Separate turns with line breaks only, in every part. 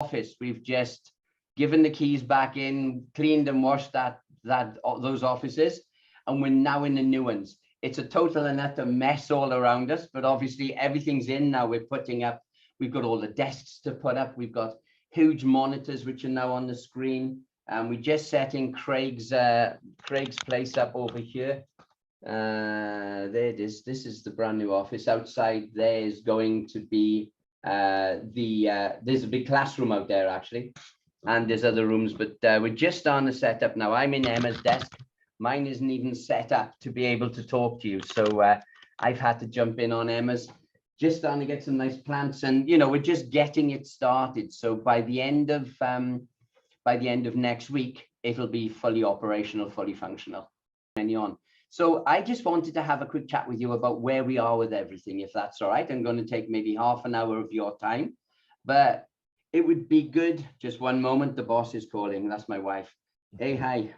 office. We've just given the keys back in, cleaned and washed those offices, and we're now in the new ones. It's a total and utter mess all around us, but obviously everything's in now. We're putting up, we've got all the desks to put up. We've got huge monitors, which are now on the screen. And we're just setting Craig's place up over here. There it is. This is the brand new office. Outside there is going to be there's a big classroom out there actually, and there's other rooms, but we're just starting to set up now. I'm in Emma's desk. Mine isn't even set up to be able to talk to you, so I've had to jump in on Emma's. Just starting to get some nice plants, and we're just getting it started. So by the end of next week, it'll be fully operational, fully functional. So I just wanted to have a quick chat with you about where we are with everything, if that's all right. I'm going to take maybe half an hour of your time, but it would be good. Just one moment. The boss is calling. That's my wife. Hey, hi.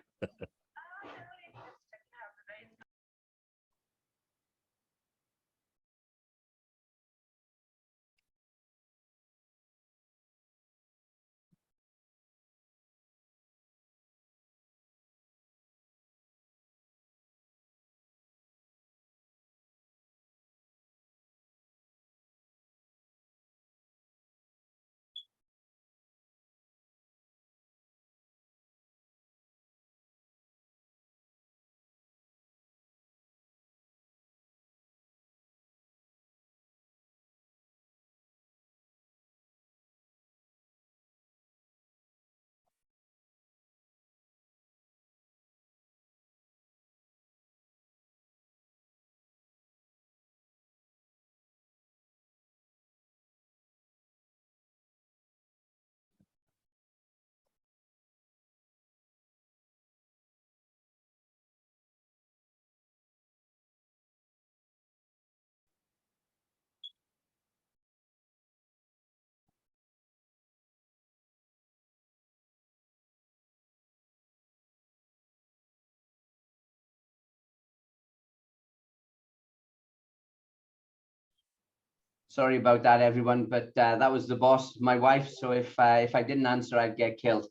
Sorry about that, everyone, but that was the boss, my wife. So if I didn't answer, I'd get killed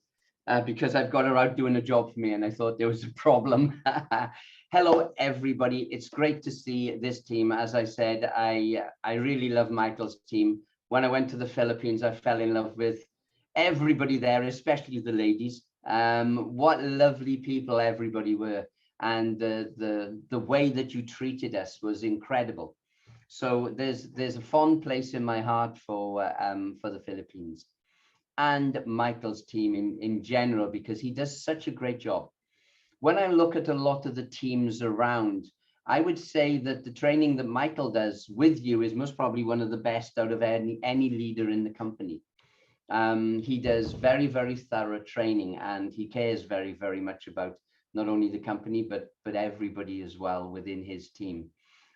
because I've got her out doing a job for me, and I thought there was a problem. Hello, everybody. It's great to see this team. As I said, I really love Michael's team. When I went to the Philippines, I fell in love with everybody there, especially the ladies. What lovely people everybody were, and the way that you treated us was incredible. So there's a fond place in my heart for the Philippines and Michael's team in general, because he does such a great job. When I look at a lot of the teams around, I would say that the training that Michael does with you is most probably one of the best out of any leader in the company. He does very, very thorough training, and he cares very, very much about not only the company, but everybody as well within his team.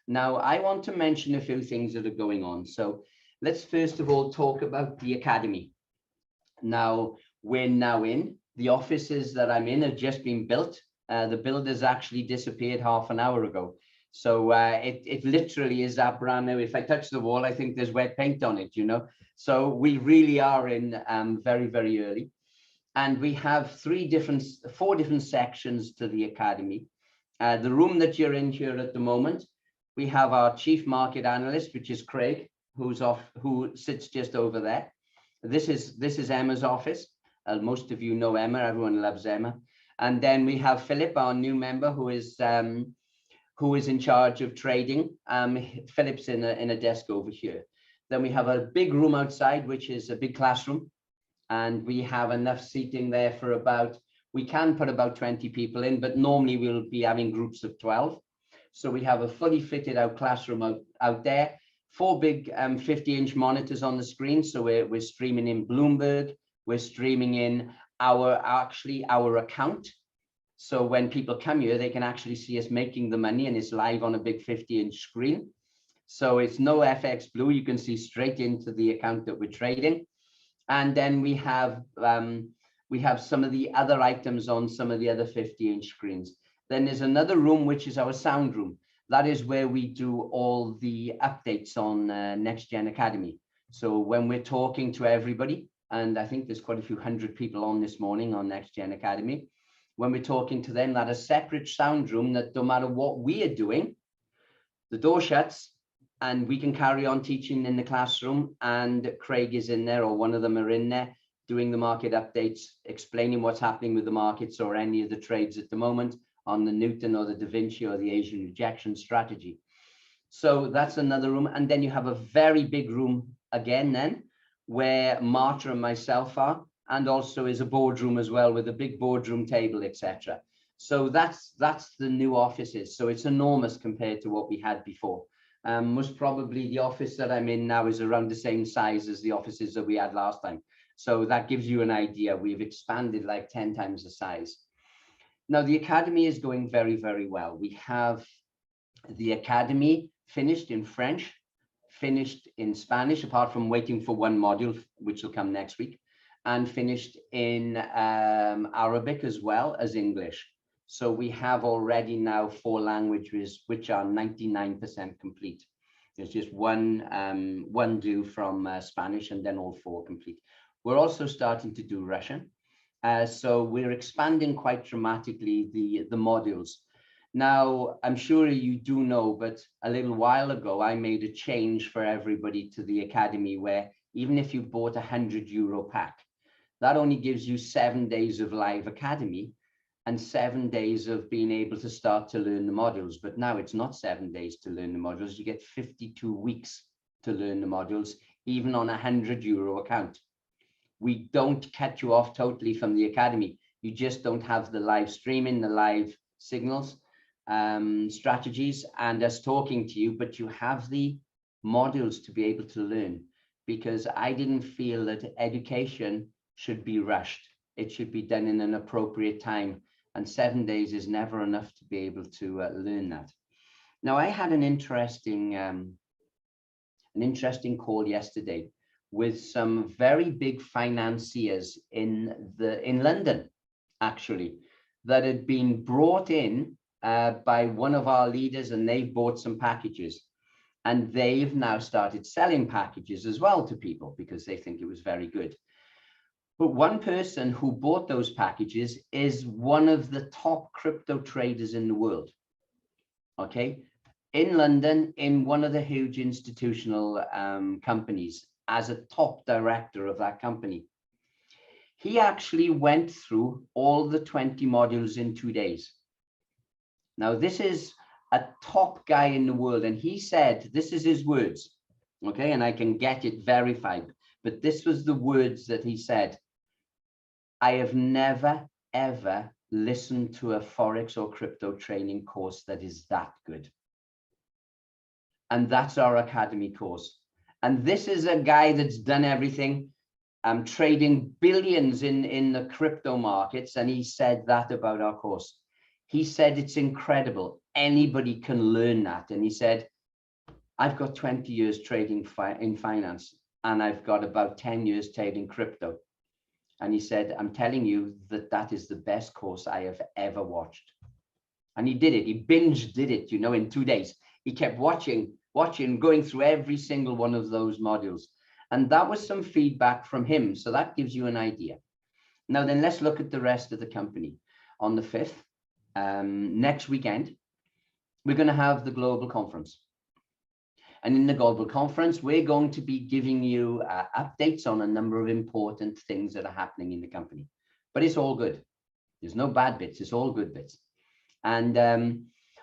Now, I want to mention a few things that are going on. So let's first of all talk about the academy. Now, we're now in. The offices that I'm in have just been built. The builders actually disappeared half an hour ago. So it literally is that brand new. If I touch the wall, I think there's wet paint on it, So we really are in very, very early. And we have four different sections to the academy. The room that you're in here at the moment, we have our chief market analyst, which is Craig, who sits just over there. This is Emma's office. Most of you know Emma. Everyone loves Emma. And then we have Philip, our new member, who is in charge of trading. Philip's in a desk over here. Then we have a big room outside, which is a big classroom, and we have enough seating there for we can put about 20 people in, but normally we'll be having groups of 12. So we have a fully fitted out classroom out there, 4 big 50-inch monitors on the screen. So we're streaming in Bloomberg, we're streaming in our account. So when people come here, they can actually see us making the money, and it's live on a big 50-inch screen. So it's no FX Blue. You can see straight into the account that we're trading. And then we have some of the other items on some of the other 50-inch screens. Then there's another room, which is our sound room. That is where we do all the updates on NextGen Academy. So when we're talking to everybody, and I think there's quite a few hundred people on this morning on NextGen Academy. When we're talking to them, that a separate sound room, that no matter what we are doing, the door shuts and we can carry on teaching in the classroom, and Craig is in there, or one of them are in there, doing the market updates, explaining what's happening with the markets or any of the trades at the moment on the Newton or the Da Vinci or the Asian rejection strategy. So that's another room. And then you have a very big room again then, where Marta and myself are, and also is a boardroom as well, with a big boardroom table, etc. So that's the new offices. So it's enormous compared to what we had before. Most probably the office that I'm in now is around the same size as the offices that we had last time. So that gives you an idea. We've expanded like 10 times the size. Now the academy is going very, very well. We have the academy finished in French, finished in Spanish, apart from waiting for one module, which will come next week, and finished in Arabic as well as English. So we have already now 4 languages, which are 99% complete. There's just one due from Spanish, and then all 4 complete. We're also starting to do Russian. So we're expanding quite dramatically the modules. Now, I'm sure you do know, but a little while ago, I made a change for everybody to the academy, where even if you bought €100 pack, that only gives you 7 days of live academy and 7 days of being able to start to learn the modules. But now it's not 7 days to learn the modules. You get 52 weeks to learn the modules, even on a €100 account. We don't cut you off totally from the academy. You just don't have the live streaming, the live signals, strategies, and us talking to you, but you have the modules to be able to learn, because I didn't feel that education should be rushed. It should be done in an appropriate time, and 7 days is never enough to be able to learn that. Now, I had an interesting call yesterday with some very big financiers in London, actually, that had been brought in by one of our leaders, and they've bought some packages, and they've now started selling packages as well to people because they think it was very good. But one person who bought those packages is one of the top crypto traders in the world, okay, in London, in one of the huge institutional companies, as a top director of that company. He actually went through all the 20 modules in 2 days. Now, this is a top guy in the world, and he said, this is his words, okay, and I can get it verified, but this was the words that he said: I have never, ever listened to a Forex or crypto training course that is that good. And that's our academy course. And this is a guy that's done everything, trading billions in the crypto markets. And he said that about our course. He said, it's incredible. Anybody can learn that. And he said, I've got 20 years trading in finance, and I've got about 10 years trading crypto. And he said, I'm telling you that that is the best course I have ever watched. And he did it. He did it, you know, in 2 days. He kept watching, going through every single one of those modules. And that was some feedback from him. So that gives you an idea. Now, then let's look at the rest of the company. On the 5th, next weekend, we're going to have the global conference. And in the global conference, we're going to be giving you updates on a number of important things that are happening in the company. But it's all good. There's no bad bits. It's all good bits. And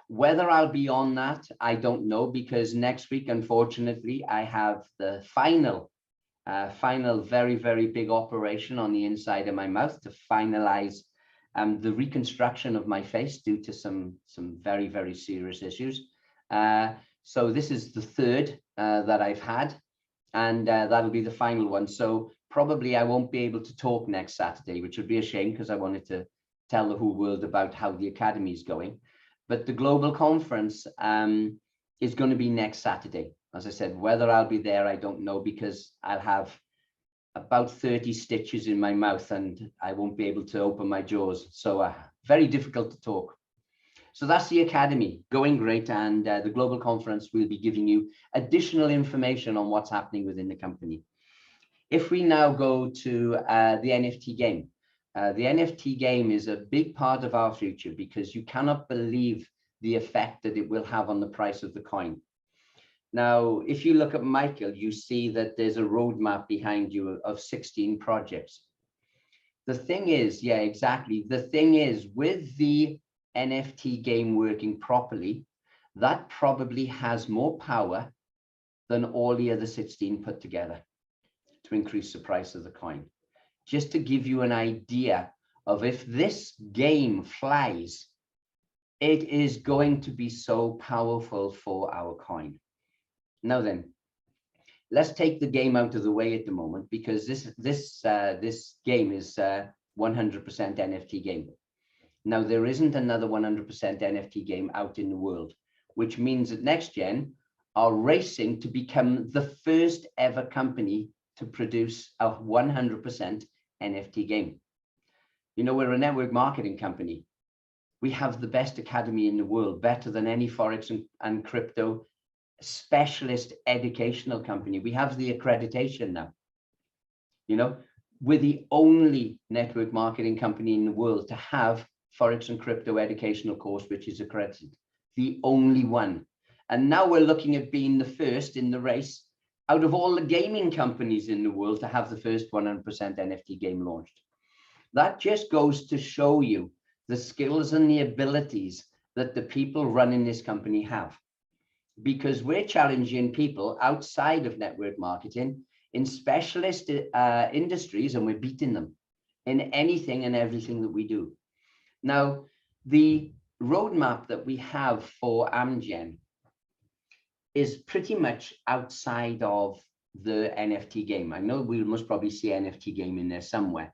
whether I'll be on that, I don't know, because next week, unfortunately, I have the final very, very big operation on the inside of my mouth to finalize the reconstruction of my face due to some very, very serious issues. So this is the 3rd that I've had, and that'll be the final one. So probably I won't be able to talk next Saturday, which would be a shame, because I wanted to tell the whole world about how the academy is going. But the global conference is going to be next Saturday. As I said, whether I'll be there, I don't know, because I'll have about 30 stitches in my mouth and I won't be able to open my jaws. So very difficult to talk. So that's the academy, going great. And the global conference will be giving you additional information on what's happening within the company. If we now go to the NFT game, the NFT game is a big part of our future because you cannot believe the effect that it will have on the price of the coin. Now, if you look at Michael, you see that there's a roadmap behind you of 16 projects. The thing is, yeah, exactly. The thing is, with the NFT game working properly, that probably has more power than all the other 16 put together to increase the price of the coin. Just to give you an idea of if this game flies, it is going to be so powerful for our coin. Now then, let's take the game out of the way at the moment, because this game is 100% NFT game. Now, there isn't another 100% NFT game out in the world, which means that NextGen are racing to become the first ever company to produce a 100% NFT game. You know, we're a network marketing company. We have the best academy in the world, better than any Forex and crypto specialist educational company. We have the accreditation now. You know, we're the only network marketing company in the world to have Forex and crypto educational course, which is accredited, the only one. And now we're looking at being the first in the race out of all the gaming companies in the world to have the first 100% NFT game launched. That just goes to show you the skills and the abilities that the people running this company have. Because we're challenging people outside of network marketing in specialist industries, and we're beating them in anything and everything that we do. Now, the roadmap that we have for Amgen is pretty much outside of the NFT game. I know we must probably see NFT game in there somewhere,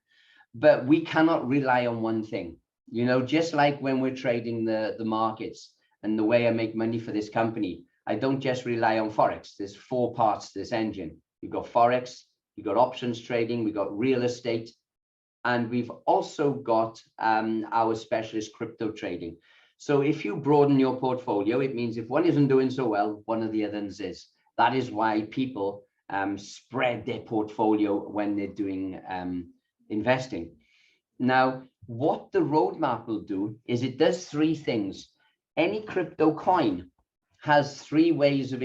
but we cannot rely on one thing. You know, just like when we're trading the markets and the way I make money for this company, I don't just rely on Forex. There's 4 parts to this engine. You've got Forex, you've got options trading, we've got real estate, and we've also got our specialist crypto trading. So if you broaden your portfolio, it means if one isn't doing so well, one of the others is. That is why people spread their portfolio when they're doing investing. Now, what the roadmap will do is it does 3 things. Any crypto coin has 3 ways of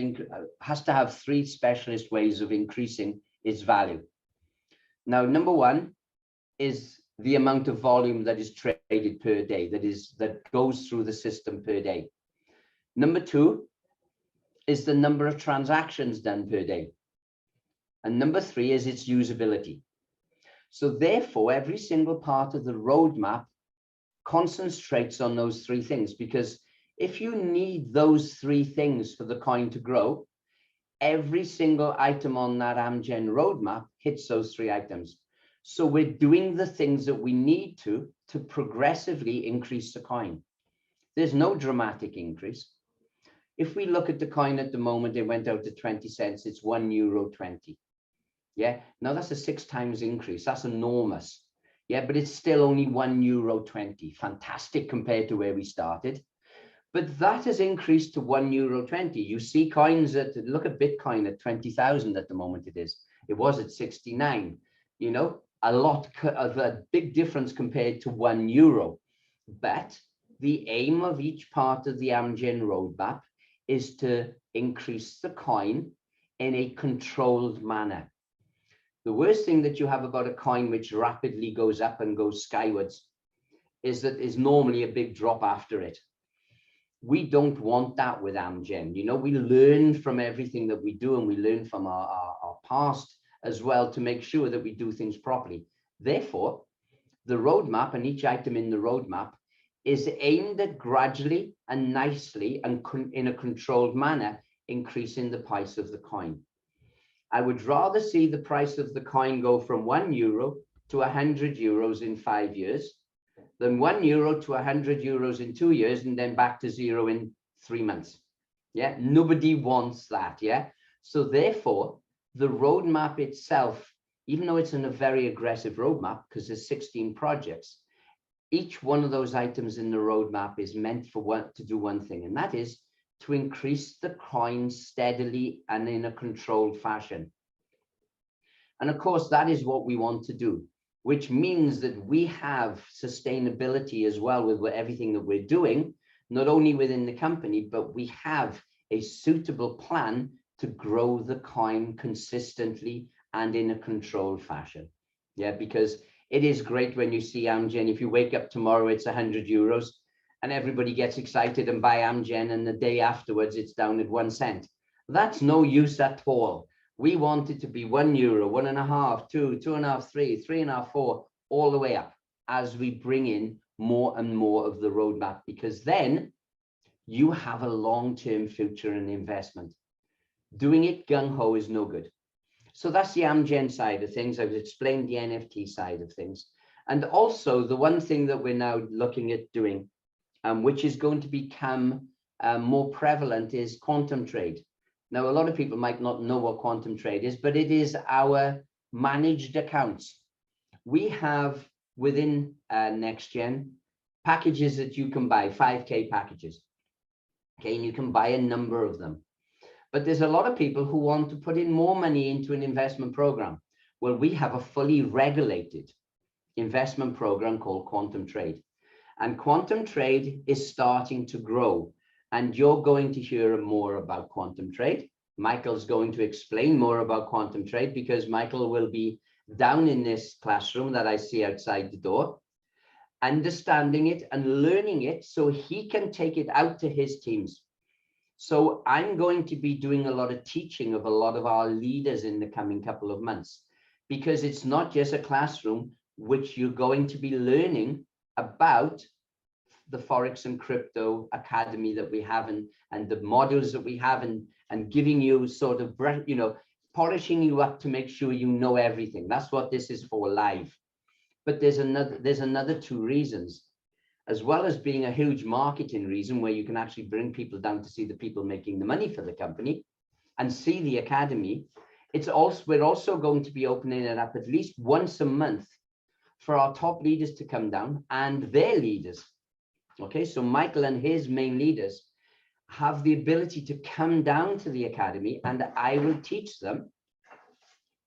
has to have 3 specialist ways of increasing its value. Now, number 1 is the amount of volume that is traded per day, that goes through the system per day. Number 2 is the number of transactions done per day. And number 3 is its usability. So therefore, every single part of the roadmap concentrates on those 3 things, because if you need those 3 things for the coin to grow, every single item on that Amgen roadmap hits those 3 items. So we're doing the things that we need to progressively increase the coin. There's no dramatic increase. If we look at the coin at the moment, it went out to 20 cents, it's €1.20. Yeah, now that's a 6 times increase. That's enormous. Yeah, but it's still only €1.20. Fantastic compared to where we started. But that has increased to €1.20. You see coins that, look at Bitcoin at 20,000 at the moment it is. It was at 69. You know, a lot of a big difference compared to €1. But the aim of each part of the Amgen roadmap is to increase the coin in a controlled manner. The worst thing that you have about a coin which rapidly goes up and goes skywards is that there's normally a big drop after it. We don't want that with Amgen. You know, we learn from everything that we do, and we learn from our past as well to make sure that we do things properly. Therefore, the roadmap and each item in the roadmap is aimed at gradually and nicely and in a controlled manner increasing the price of the coin. I would rather see the price of the coin go from €1 to €100 in 5 years than €1 to €100 in 2 years and then back to 0 in 3 months. Yeah, nobody wants that. Yeah, so therefore the roadmap itself, even though it's in a very aggressive roadmap because there's 16 projects, each one of those items in the roadmap is meant to do one thing, and that is to increase the coin steadily and in a controlled fashion. And of course, that is what we want to do, which means that we have sustainability as well with everything that we're doing, not only within the company, but we have a suitable plan to grow the coin consistently and in a controlled fashion. Yeah, because it is great when you see Amgen. If you wake up tomorrow, it's 100 euros and everybody gets excited and buy Amgen, and the day afterwards, it's down at 1 cent. That's no use at all. We want it to be €1, 1.5, 2, 2.5, 3, 3.5, 4, all the way up as we bring in more and more of the roadmap, because then you have a long-term future in investment. Doing it gung-ho is no good. So that's the Amgen side of things. I've explained the NFT side of things. And also the one thing that we're now looking at doing, which is going to become more prevalent, is quantum trade. Now, a lot of people might not know what quantum trade is, but it is our managed accounts. We have within NextGen packages that you can buy, 5K packages. Okay, and you can buy a number of them. But there's a lot of people who want to put in more money into an investment program. Well, we have a fully regulated investment program called Quantum Trade. And Quantum Trade is starting to grow. And you're going to hear more about Quantum Trade. Michael's going to explain more about Quantum Trade, because Michael will be down in this classroom that I see outside the door, understanding it and learning it so he can take it out to his teams. So I'm going to be doing a lot of teaching of a lot of our leaders in the coming couple of months, because it's not just a classroom which you're going to be learning about the Forex and Crypto Academy that we have, and the modules that we have, and giving you sort of, you know, polishing you up to make sure you know everything. That's what this is for, live. But there's another two reasons, as well as being a huge marketing reason where you can actually bring people down to see the people making the money for the company and see the academy. We're also going to be opening it up at least once a month for our top leaders to come down and their leaders. Okay, so Michael and his main leaders have the ability to come down to the academy, and I will teach them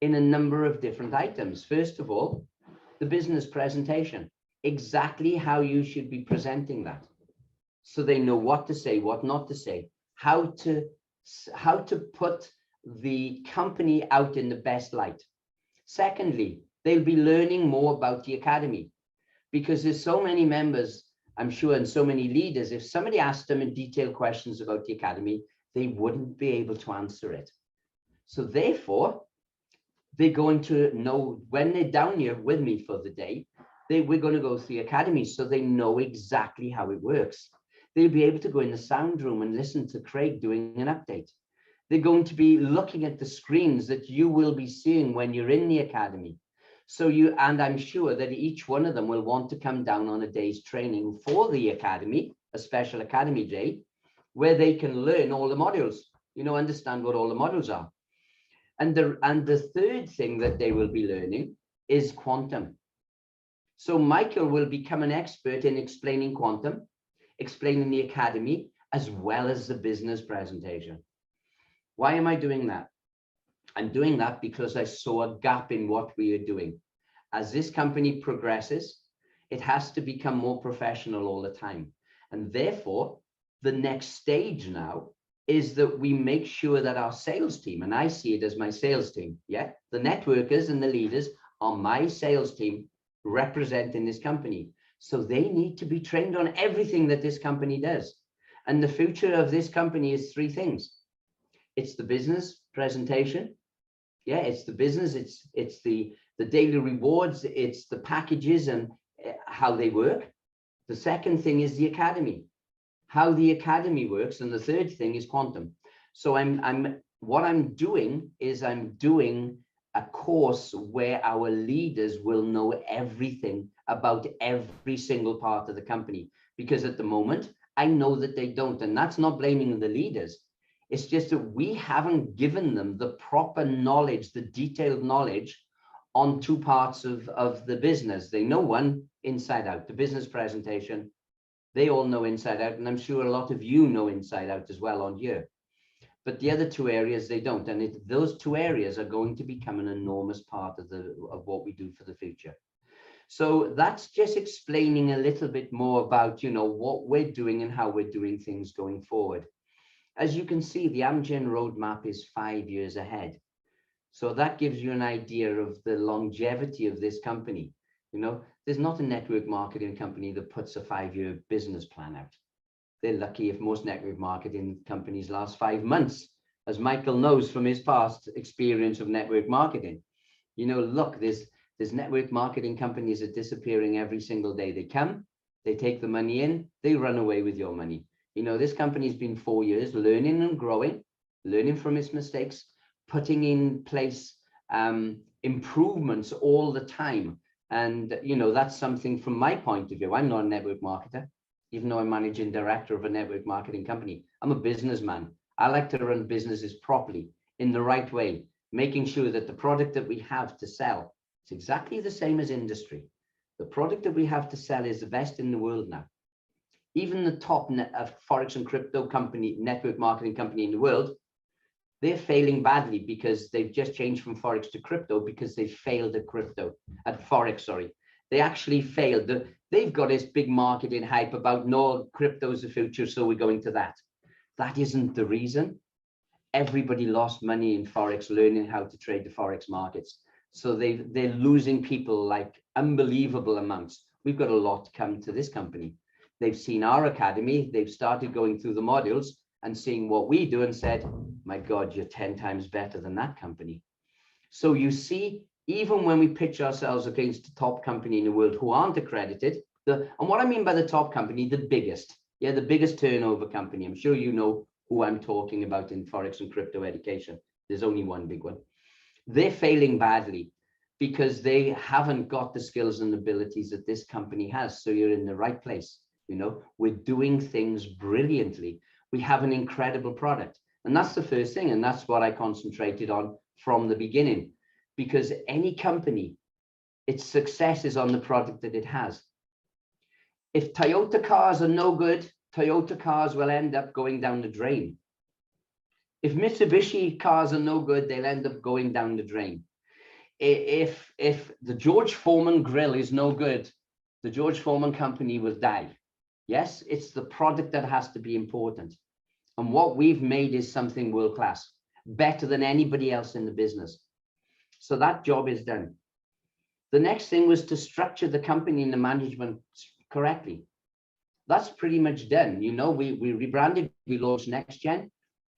in a number of different items. First of all, the business presentation, exactly how you should be presenting that, so they know what to say, what not to say, how to put the company out in the best light. Secondly, they'll be learning more about the academy, because there's so many members, I'm sure, and so many leaders. If somebody asked them in detailed questions about the academy, they wouldn't be able to answer it. So therefore, they're going to know when they're down here with me for the day, we're going to go through the academy so they know exactly how it works. They'll be able to go in the sound room and listen to Craig doing an update. They're going to be looking at the screens that you will be seeing when you're in the academy. So and I'm sure that each one of them will want to come down on a day's training for the academy, a special academy day, where they can learn all the modules, you know, understand what all the modules are. And the third thing that they will be learning is quantum. So Michael will become an expert in explaining quantum, explaining the academy, as well as the business presentation. Why am I doing that? I'm doing that because I saw a gap in what we are doing. As this company progresses, it has to become more professional all the time. And therefore, the next stage now is that we make sure that our sales team, and I see it as my sales team, yeah, the networkers and the leaders are my sales team representing this company. So they need to be trained on everything that this company does. And the future of this company is three things. It's the business presentation. Yeah, it's the business, it's the daily rewards, it's the packages and how they work. The second thing is the academy, how the academy works. And the third thing is quantum. So what I'm doing is I'm doing a course where our leaders will know everything about every single part of the company, because at the moment, I know that they don't. And that's not blaming the leaders. It's just that we haven't given them the proper knowledge, the detailed knowledge on two parts of the business. They know one inside out, the business presentation. They all know inside out. And I'm sure a lot of you know inside out as well on here. but the other two areas they don't. And those two areas are going to become an enormous part of what we do for the future. So that's just explaining a little bit more about, what we're doing and how we're doing things going forward. As you can see, the Amgen roadmap is 5 years ahead. So that gives you an idea of the longevity of this company. There's not a network marketing company that puts a 5-year business plan out. They're lucky if most network marketing companies last 5 months, as Michael knows from his past experience of network marketing. Look, there's network marketing companies that are disappearing every single day. They come, they take the money in, they run away with your money. This company's been 4 years learning and growing, learning from its mistakes, putting in place improvements all the time. And, that's something from my point of view. I'm not a network marketer, even though I'm managing director of a network marketing company. I'm a businessman. I like to run businesses properly, in the right way, making sure that the product that we have to sell, it's exactly the same as industry. The product that we have to sell is the best in the world now. Even the top Forex and crypto company, network marketing company in the world, they're failing badly because they've just changed from Forex to crypto because they failed at Forex, sorry. They actually failed. They've got this big marketing hype about no, crypto's the future, so we're going to that. That isn't the reason. Everybody lost money in Forex learning how to trade the Forex markets. So they're losing people like unbelievable amounts. We've got a lot to come to this company. They've seen our academy. They've started going through the modules and seeing what we do and said, my God, you're 10 times better than that company. So you see, even when we pitch ourselves against the top company in the world who aren't accredited, and what I mean by the top company, the biggest turnover company. I'm sure you know who I'm talking about in Forex and crypto education. There's only one big one. They're failing badly because they haven't got the skills and abilities that this company has. So you're in the right place. We're doing things brilliantly. We have an incredible product. And that's the first thing. And that's what I concentrated on from the beginning, because any company, its success is on the product that it has. If Toyota cars are no good, Toyota cars will end up going down the drain. If Mitsubishi cars are no good, they'll end up going down the drain. If the George Foreman grill is no good, the George Foreman company will die. Yes, it's the product that has to be important. And what we've made is something world-class, better than anybody else in the business. So that job is done. The next thing was to structure the company and the management correctly. That's pretty much done. We rebranded, we launched NextGen.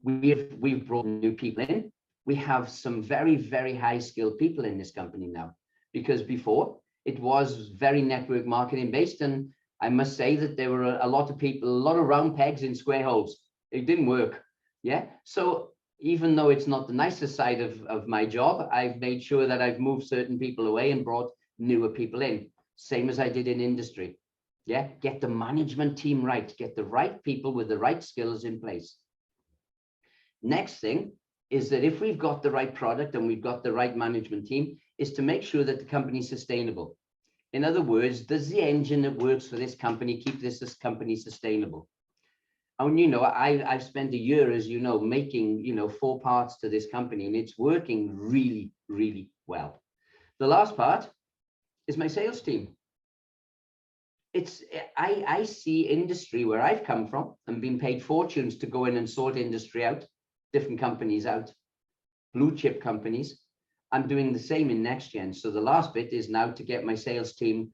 We've brought new people in. We have some very, very high skilled people in this company now, because before it was very network marketing based. And I must say that there were a lot of people, a lot of round pegs in square holes. It didn't work. Yeah. So even though it's not the nicest side of my job, I've made sure that I've moved certain people away and brought newer people in, same as I did in industry. Yeah. Get the management team right, get the right people with the right skills in place. Next thing is that if we've got the right product and we've got the right management team, is to make sure that the company is sustainable. In other words, does the engine that works for this company keep this company sustainable? And I've spent a year, as you know, making 4 parts to this company, and it's working really, really well. The last part is my sales team. I see industry where I've come from and been paid fortunes to go in and sort industry out, different companies out, blue chip companies. I'm doing the same in NextGen. So the last bit is now to get my sales team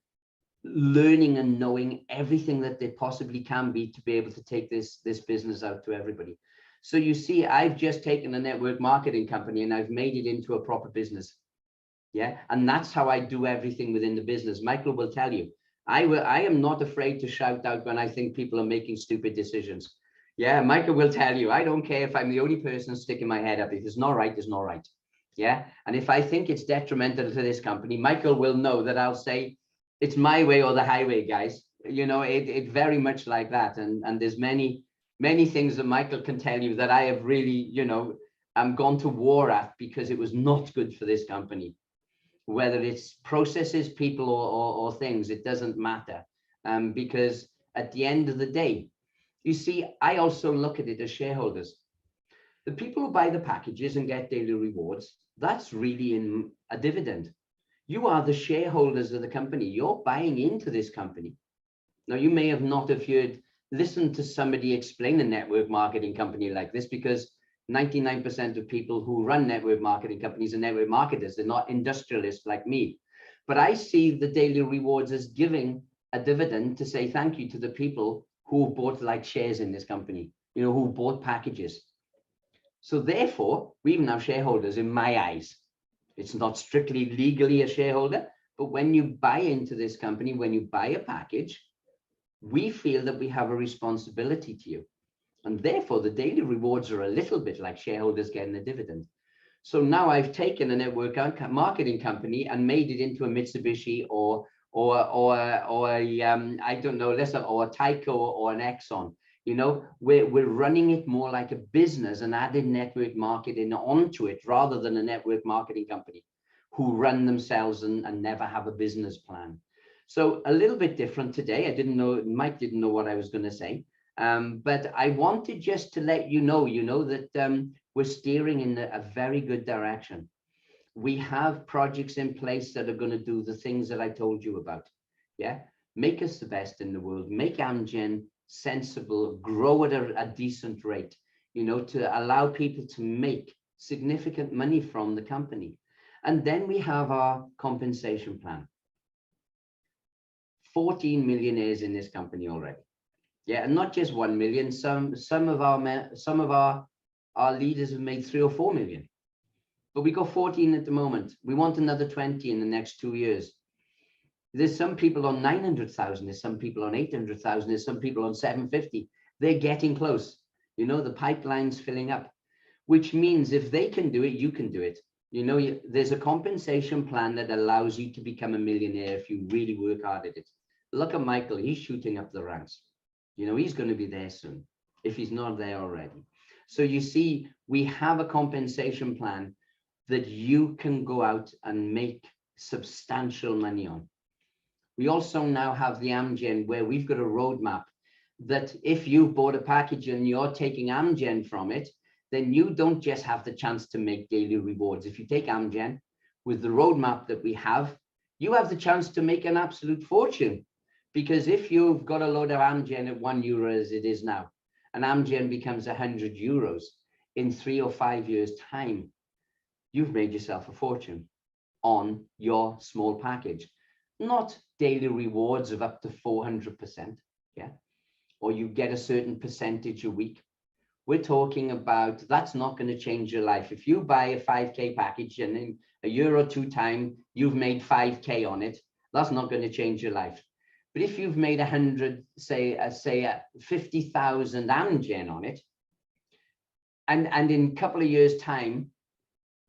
learning and knowing everything that they possibly can be to be able to take this business out to everybody. So you see, I've just taken a network marketing company and I've made it into a proper business. Yeah. And that's how I do everything within the business. Michael will tell you, I am not afraid to shout out when I think people are making stupid decisions. Yeah. Michael will tell you, I don't care if I'm the only person sticking my head up. If it's not right, it's not right. Yeah. And if I think it's detrimental to this company, Michael will know that I'll say, it's my way or the highway, guys. It very much like that. And there's many things that Michael can tell you that I have really, gone to war at because it was not good for this company. Whether it's processes, people, or things, it doesn't matter. Because at the end of the day, you see, I also look at it as shareholders. The people who buy the packages and get daily rewards, that's really in a dividend. You are the shareholders of the company. You're buying into this company. Now, you may have not have listened to somebody explain a network marketing company like this, because 99% of people who run network marketing companies are network marketers. They're not industrialists like me. But I see the daily rewards as giving a dividend to say thank you to the people who bought like shares in this company, who bought packages. So therefore, we even have shareholders in my eyes. It's not strictly legally a shareholder, but when you buy into this company, when you buy a package, we feel that we have a responsibility to you. And therefore, the daily rewards are a little bit like shareholders getting a dividend. So now I've taken a network marketing company and made it into a Mitsubishi or I don't know, or a Tyco or an Exxon. We're running it more like a business and added network marketing onto it rather than a network marketing company who run themselves and never have a business plan. So a little bit different today. Mike didn't know what I was going to say. But I wanted just to let you know that we're steering in a very good direction. We have projects in place that are going to do the things that I told you about. Yeah, make us the best in the world, make Amgen sensible, grow at a decent rate, to allow people to make significant money from the company. And then we have our compensation plan. 14 millionaires in this company already. Yeah, and not just 1 million. Some of our leaders have made 3 or 4 million. But we got 14 at the moment. We want another 20 in the next 2 years. There's some people on 900,000. There's some people on 800,000. There's some people on 750. They're getting close. The pipeline's filling up, which means if they can do it, you can do it. There's a compensation plan that allows you to become a millionaire if you really work hard at it. Look at Michael. He's shooting up the ranks. He's going to be there soon if he's not there already. So you see, we have a compensation plan that you can go out and make substantial money on. We also now have the Amgen, where we've got a roadmap that if you bought a package and you're taking Amgen from it, then you don't just have the chance to make daily rewards. If you take Amgen with the roadmap that we have, you have the chance to make an absolute fortune. Because if you've got a load of Amgen at €1 as it is now, and Amgen becomes €100 in 3 or 5 years' time, you've made yourself a fortune on your small package. Not daily rewards of up to 400%, yeah, or you get a certain percentage a week. We're talking about, that's not going to change your life. If you buy a 5K package and in a year or two time, you've made 5K on it, that's not going to change your life. But if you've made 50,000 Amgen on it, and in a couple of years' time,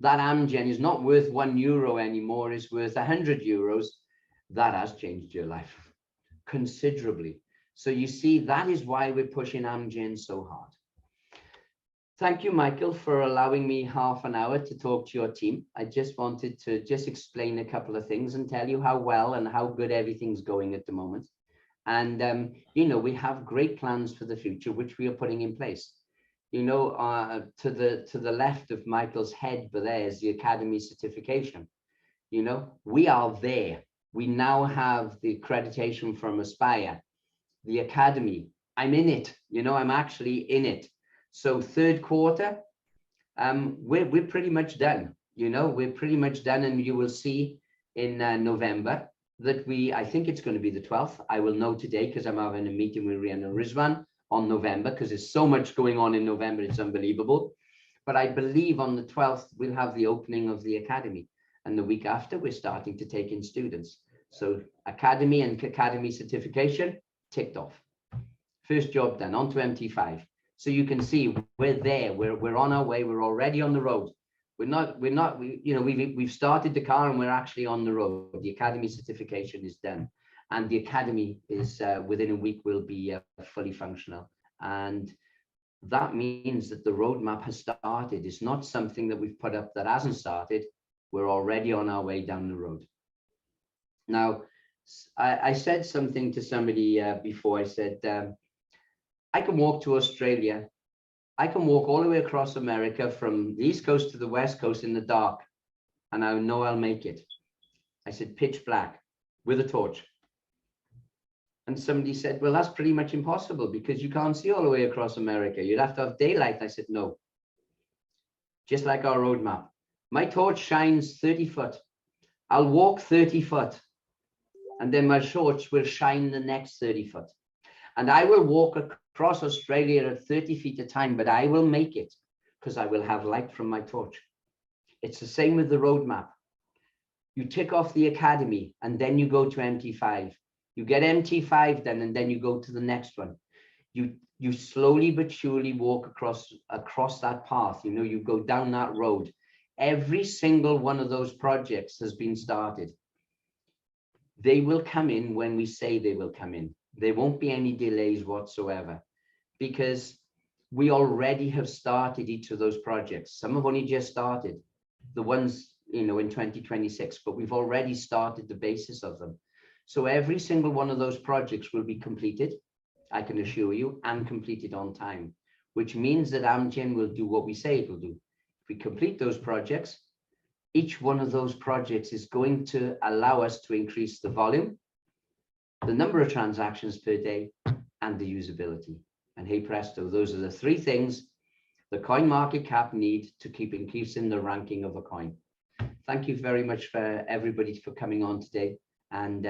that Amgen is not worth €1 anymore, is worth €100, that has changed your life considerably. So you see, that is why we're pushing Amgen so hard. Thank you, Michael, for allowing me half an hour to talk to your team. I just wanted to explain a couple of things and tell you how well and how good everything's going at the moment. And, we have great plans for the future, which we are putting in place. To the left of Michael's head, but there is the Academy certification. We are there. We now have the accreditation from Aspire, the Academy. I'm in it. I'm actually in it. So third quarter, we're pretty much done. We're pretty much done, and you will see in November that I think it's going to be the 12th. I will know today because I'm having a meeting with Rian and Rizwan on November, because there's so much going on in November. It's unbelievable. But I believe on the 12th, we'll have the opening of the Academy. And the week after, we're starting to take in students. So Academy and Academy certification ticked off. First job done, on to MT5. So you can see we're there. We're on our way. We're already on the road. We've started the car and we're actually on the road. The Academy certification is done, and the Academy is within a week will be fully functional. And that means that the roadmap has started. It's not something that we've put up that hasn't started. We're already on our way down the road. Now, I said something to somebody before. I said, I can walk to Australia I can walk all the way across America from the East Coast to the West Coast in the dark, and I know I'll make it. I said, pitch black with a torch. And somebody said, well, that's pretty much impossible because you can't see all the way across America. You'd have to have daylight. I said, no. Just like our roadmap. My torch shines 30 foot. I'll walk 30 foot. And then my torch will shine the next 30 foot. And I will walk across Australia at 30 feet a time, but I will make it because I will have light from my torch. It's the same with the roadmap. You tick off the academy and then you go to MT5. You get MT5 then, and then you go to the next one. You slowly but surely walk across that path. You know, you go down that road. Every single one of those projects has been started. They will come in when we say they will come in. There won't be any delays whatsoever because we already have started each of those projects. Some have only just started, the ones, you know, in 2026, but we've already started the basis of them. So every single one of those projects will be completed, I can assure you, and completed on time, which means that NextGen will do what we say it will do. If we complete those projects, each one of those projects is going to allow us to increase the volume, the number of transactions per day, and the usability. And hey presto, those are the three things the coin market cap need to keep increasing the ranking of a coin. Thank you very much for everybody for coming on today. And